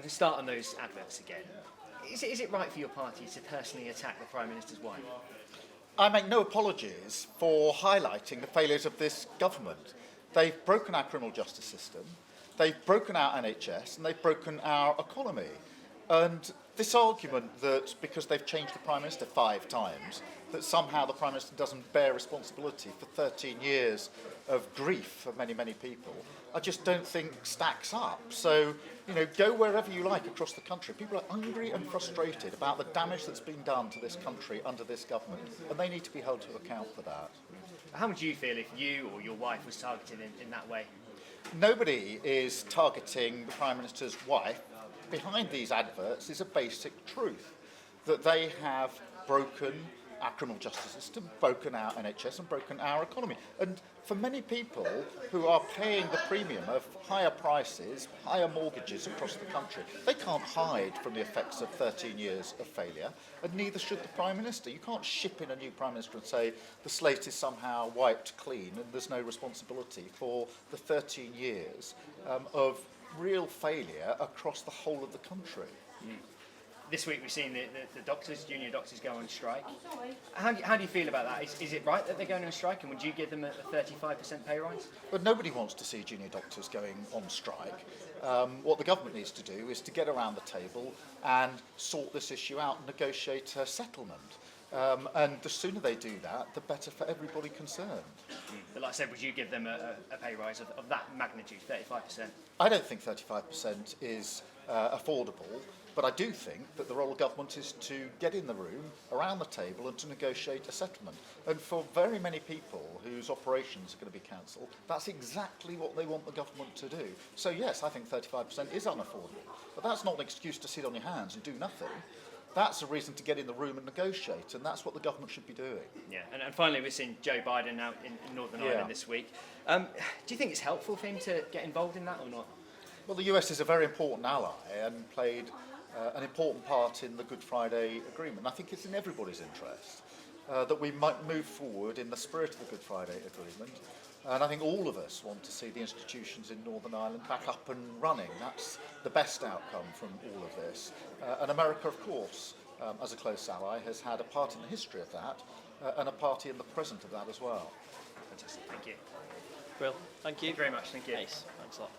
We're going to start on those adverts again. Is it right for your party to personally attack the Prime Minister's wife? I make no apologies for highlighting the failures of this government. They've broken our criminal justice system, they've broken our NHS, and they've broken our economy. And this argument that because they've changed the Prime Minister 5 times, that somehow the Prime Minister doesn't bear responsibility for 13 years of grief for many, many people, I just don't think stacks up. So, go wherever you like across the country. People are angry and frustrated about the damage that's been done to this country under this government, and they need to be held to account for that. How would you feel if you or your wife was targeted in that way? Nobody is targeting the Prime Minister's wife. Behind these adverts is a basic truth, that they have broken our criminal justice system, broken our NHS and broken our economy. And for many people who are paying the premium of higher prices, higher mortgages across the country, they can't hide from the effects of 13 years of failure, and neither should the Prime Minister. You can't ship in a new Prime Minister and say the slate is somehow wiped clean and there's no responsibility for the 13 years of real failure across the whole of the country. This week we've seen the doctors, junior doctors, go on strike. How do you feel about that? Is it right that they're going on strike, and would you give them a 35% pay rise? But nobody wants to see junior doctors going on strike. What the government needs to do is to get around the table and sort this issue out and negotiate a settlement. And the sooner they do that, the better for everybody concerned. But like I said, would you give them a pay rise of that magnitude, 35%? I don't think 35% is affordable, but I do think that the role of government is to get in the room, around the table, and to negotiate a settlement. And for very many people whose operations are going to be cancelled, that's exactly what they want the government to do. So yes, I think 35% is unaffordable, but that's not an excuse to sit on your hands and do nothing. That's a reason to get in the room and negotiate, and that's what the government should be doing. Yeah, and finally we're seeing Joe Biden out in Northern Ireland this week. Do you think it's helpful for him to get involved in that or not? Well, the US is a very important ally and played an important part in the Good Friday Agreement. I think it's in everybody's interest that we might move forward in the spirit of the Good Friday Agreement. And I think all of us want to see the institutions in Northern Ireland back up and running. That's the best outcome from all of this. And America, of course, as a close ally, has had a part in the history of that and a party in the present of that as well. Fantastic, thank you. Brill, thank you. Thank you very much, thank you. Nice, thanks a lot.